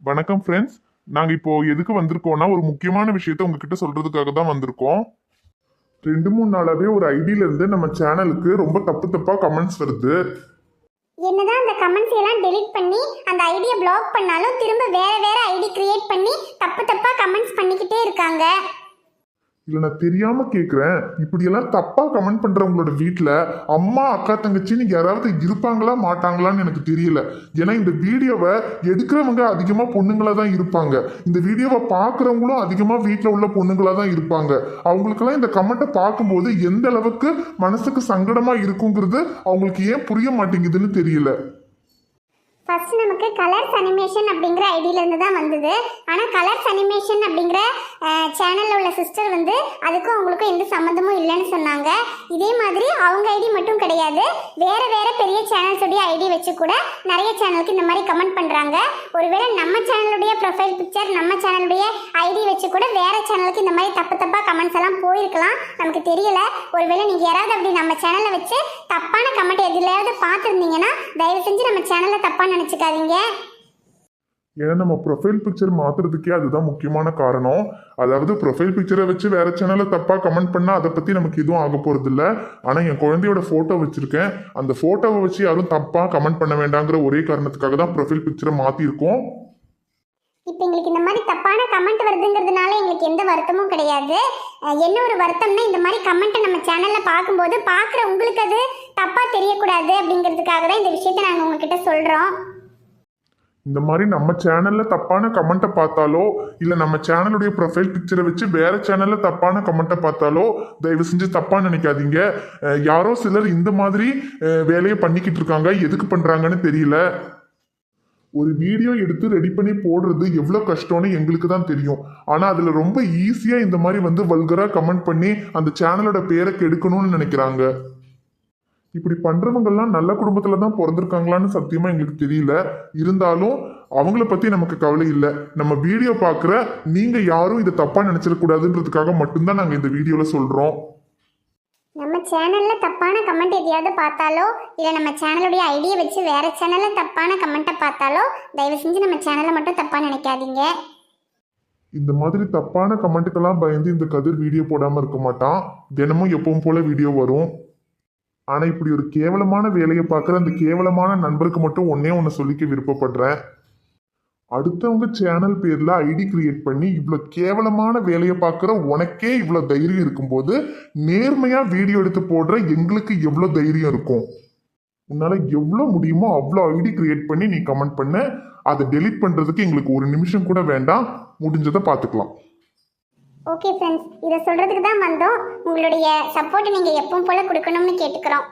வணக்கம் ஃப்ரெண்ட்ஸ். நாங்க இப்போ எதுக்கு வந்திருக்கோம்னா ஒரு முக்கியமான விஷயத்த உங்ககிட்ட சொல்றதுக்காக தான் வந்திருக்கோம். 2-3 நாளாவே ஒரு ஐடியில இருந்து நம்ம சேனலுக்கு ரொம்ப தப்பு தப்பா கமெண்ட்ஸ் வருது. என்னதான் அந்த கமெண்ட்ஸ் எல்லாம் டெலீட் பண்ணி அந்த ஐடியை பிளாக் பண்ணாலும் திரும்ப வேற வேற ஐடி கிரியேட் பண்ணி தப்பு தப்பா கமெண்ட்ஸ் பண்ணிக்கிட்டே இருக்காங்க. இல்ல நான் தெரியாம கேக்குறேன், இப்படியெல்லாம் தப்பா கமெண்ட் பண்றவங்களோட வீட்டுல அம்மா அக்கா தங்கச்சின்னு யாராவது இருப்பாங்களா மாட்டாங்களான்னு எனக்கு தெரியல. ஏன்னா இந்த வீடியோவை எடுக்கிறவங்க அதிகமா பொண்ணுங்களா தான் இருப்பாங்க. இந்த வீடியோவை பாக்குறவங்களும் அதிகமா வீட்டுல உள்ள பொண்ணுங்களா தான் இருப்பாங்க. அவங்களுக்கெல்லாம் இந்த கமெண்ட்டை பார்க்கும்போது எந்த அளவுக்கு மனசுக்கு சங்கடமா இருக்குங்கிறது அவங்களுக்கு ஏன் புரிய மாட்டேங்குதுன்னு தெரியல. ஃபர்ஸ்ட் நமக்கு கலர்ஸ் அனிமேஷன் அப்படிங்கிற ஐடியிலேருந்து தான் வந்தது. ஆனால் கலர்ஸ் அனிமேஷன் அப்படிங்கிற சேனலில் உள்ள சிஸ்டர் வந்து அதுக்கும் அவங்களுக்கும் எந்த சம்மந்தமும் இல்லைன்னு சொன்னாங்க. இதே மாதிரி அவங்க ஐடி மட்டும் கிடையாது, வேற வேற பெரிய சேனல்ஸுடைய ஐடி வச்சு கூட நிறைய சேனலுக்கு இந்த மாதிரி கமெண்ட் பண்ணுறாங்க. ஒருவேளை நம்ம சேனலுடைய ப்ரொஃபைல் பிக்சர் நம்ம சேனலுடைய ஐடி வச்சு கூட வேற சேனலுக்கு இந்த மாதிரி தப்பு தப்பாக கமெண்ட்ஸ் எல்லாம் போயிருக்கலாம், நமக்கு தெரியல. ஒருவேளை நீங்கள் யாராவது அப்படி நம்ம சேனலை வச்சு தப்பான கமெண்ட் எதுலையாவது பார்த்துருந்தீங்கன்னா தயவு செஞ்சு நம்ம சேனலை தப்பான நினைச்சுக்காதீங்க. ஏன்னா நம்ம ப்ரொஃபைல் பிக்சர் மாத்துறதுக்கே அதுதான் முக்கியமான காரணம். அதாவது ப்ரொஃபைல் பிக்சரை வச்சு வேற சேனல்ல தப்பா கமெண்ட் பண்ணா அதை பத்தி நமக்கு எதுவும் ஆக போறது இல்ல. ஆனா என் குழந்தையோட போட்டோ வச்சிருக்கேன், அந்த போட்டோவை வச்சு யாரும் தப்பா கமெண்ட் பண்ண வேண்டாங்கிற ஒரே காரணத்துக்காக தான் ப்ரொஃபைல் பிக்சரை மாத்திருக்கோம். இப்போ எங்களுக்கு இந்த மாதிரி தப்பான கமெண்ட் வருதுங்கிறதுனால எங்களுக்கு எந்த வருத்தமும் கிடையாது. என்ன ஒரு வருத்தம்னா இந்த மாதிரி கமெண்ட்டை நம்ம சேனலில் பார்க்கும்போது பார்க்குற உங்களுக்கு அது தப்பாக தெரியக்கூடாது அப்படிங்கிறதுக்காக தான் இந்த விஷயத்தை நாங்கள் உங்ககிட்ட சொல்கிறோம். இந்த மாதிரி நம்ம சேனல்ல தப்பான கமெண்ட்டை பார்த்தாலோ இல்ல நம்ம சேனலுடைய ப்ரொஃபைல் பிக்சரை வச்சு வேற சேனல்ல தப்பான கமெண்ட்டை பார்த்தாலோ தயவு செஞ்சு தப்பா நினைக்காதீங்க. யாரோ சிலர் இந்த மாதிரி வேலையை பண்ணிக்கிட்டு இருக்காங்க, எதுக்கு பண்றாங்கன்னு தெரியல. ஒரு வீடியோ எடுத்து ரெடி பண்ணி போடுறது எவ்வளோ கஷ்டம்னு எங்களுக்கு தான் தெரியும். ஆனால் அதில் ரொம்ப ஈஸியாக இந்த மாதிரி வந்து வல்கராக கமெண்ட் பண்ணி அந்த சேனலோட பேரை கெடுக்கணும்னு நினைக்கிறாங்க. இப்படி பண்றவங்கெல்லாம் நல்ல குடும்பத்துல தான் பிறந்திருக்காங்களான்னு சத்தியமா எங்களுக்கு தெரியல. இருந்தாலும் அவங்கள பத்தி நமக்கு கவலை இல்லை. நம்ம வீடியோ பார்க்குற நீங்க யாரும் இதை தப்பா நினைச்சிடக்கூடாதுன்றதுக்காக மட்டும்தான் நாங்க இந்த வீடியோல சொல்றோம். நம்ம சேனல்ல தப்பான கமெண்ட் எதையாவது பார்த்தாலோ இல்லை நம்ம சேனலுடைய ஐடியை வச்சு வேற சேனல்ல தப்பான கமெண்ட்டை பார்த்தாலோ தயவு செஞ்சு நம்ம சேனலை மட்டும் தப்பா நினைக்காதீங்க. இந்த மாதிரி தப்பான கமெண்ட்டுக்கெல்லாம் பயந்து இந்த கதிர் வீடியோ போடாம இருக்க மாட்டான். தினமும் எப்பவும் போல வீடியோ வரும். ஆனா இப்படி ஒரு கேவலமான வேலையை பார்க்குற அந்த கேவலமான நண்பருக்கு மட்டும் ஒன்னே ஒன்று சொல்லிக்க விருப்பப்படுறேன். அடுத்தவங்க சேனல் பேர்ல ஐடி கிரியேட் பண்ணி இவ்வளோ கேவலமான வேலையை பார்க்குற உனக்கே இவ்வளோ தைரியம் இருக்கும்போது நேர்மையா வீடியோ எடுத்து போடுற எங்களுக்கு எவ்வளோ தைரியம் இருக்கும்? உன்னால எவ்வளோ முடியுமோ அவ்வளோ ஐடி கிரியேட் பண்ணி நீ கமெண்ட் பண்ண. அதை டெலீட் பண்றதுக்கு எங்களுக்கு ஒரு நிமிஷம் கூட வேண்டாம், முடிஞ்சதை பார்த்துக்கலாம். ஓகே ஃப்ரெண்ட்ஸ், இதை சொல்கிறதுக்கு தான் வந்தோம். உங்களுடைய சப்போர்ட் நீங்கள் எப்பவும் போல் கொடுக்கணும்னு கேட்டுக்கிறோம்.